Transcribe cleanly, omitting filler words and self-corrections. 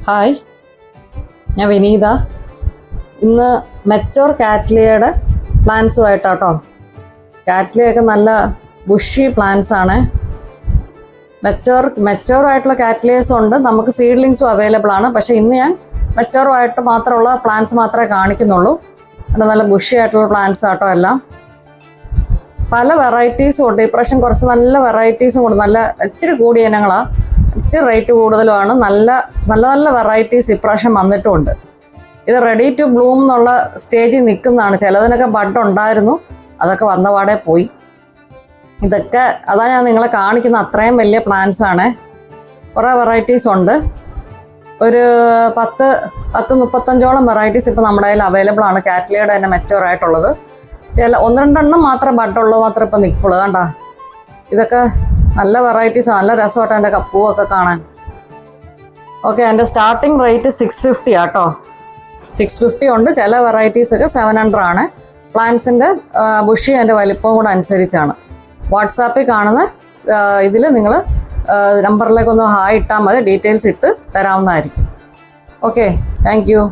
Hi, ഞാൻ വിനീത. ഇന്ന് mature കാറ്റ്ലിയയുടെ പ്ലാന്റ്സുമായിട്ടാട്ടോ. കാറ്റ്ലിയൊക്കെ നല്ല ബുഷി പ്ലാന്റ്സ് ആണ്. മെച്ചോർ ആയിട്ടുള്ള കാറ്റ്ലിയസ് ഉണ്ട്, നമുക്ക് സീഡ്ലിങ്സും അവൈലബിൾ ആണ്. പക്ഷേ ഇന്ന് ഞാൻ മെച്ചോറുമായിട്ട് മാത്രമുള്ള പ്ലാന്റ്സ് മാത്രമേ കാണിക്കുന്നുള്ളൂ. അത് നല്ല ബുഷി ആയിട്ടുള്ള പ്ലാന്റ്സ് ആട്ടോ എല്ലാം. പല വെറൈറ്റീസും ഉണ്ട്. ഇപ്രാവശ്യം കുറച്ച് നല്ല വെറൈറ്റീസും ഉണ്ട്. നല്ല ഇച്ചിരി കൂടിയ ഇനങ്ങളാണ്, ഇച്ചിരി റേറ്റ് കൂടുതലുമാണ്. നല്ല നല്ല നല്ല വെറൈറ്റീസ് ഇപ്രാവശ്യം വന്നിട്ടുമുണ്ട്. ഇത് റെഡി ടു ബ്ലൂം എന്നുള്ള സ്റ്റേജിൽ നിൽക്കുന്നതാണ്. ചിലതിനൊക്കെ ബഡ് ഉണ്ടായിരുന്നു, അതൊക്കെ വന്നപാടെ പോയി. ഇതൊക്കെ അതാ ഞാൻ നിങ്ങളെ കാണിക്കുന്ന അത്രയും വലിയ പ്ലാന്റ്സ് ആണ്. കുറേ വെറൈറ്റീസ് ഉണ്ട്. ഒരു 10-35ഓളം വെറൈറ്റീസ് ഇപ്പോൾ നമ്മുടെ കയ്യിൽ അവൈലബിൾ ആണ്. കാറ്റ്ലിയയുടെ തന്നെ മെച്ചോർ ആയിട്ടുള്ളത്. ഒന്ന് രണ്ടെണ്ണം മാത്രം ബഡുള്ളത് മാത്രം ഇപ്പം നിൽക്കുള്ളൂ. കണ്ട, ഇതൊക്കെ നല്ല വെറൈറ്റീസ്, നല്ല രസമായിട്ട് എൻ്റെ പൂവൊക്കെ കാണാൻ. ഓക്കെ, എൻ്റെ സ്റ്റാർട്ടിങ് റേറ്റ് 650 ആട്ടോ. 650 ഉണ്ട്. ചില വെറൈറ്റീസൊക്കെ 700 ആണ്. പ്ലാന്റ്സിൻ്റെ ബുഷി അതിൻ്റെ വലിപ്പം കൂടെ അനുസരിച്ചാണ്. വാട്സാപ്പിൽ കാണുന്ന ഇതിൽ നിങ്ങൾ നമ്പറിലേക്കൊന്ന് ഹായ് ഇട്ടാൽ മതി, ഡീറ്റെയിൽസ് ഇട്ട് തരാവുന്നതായിരിക്കും. Okay, thank you.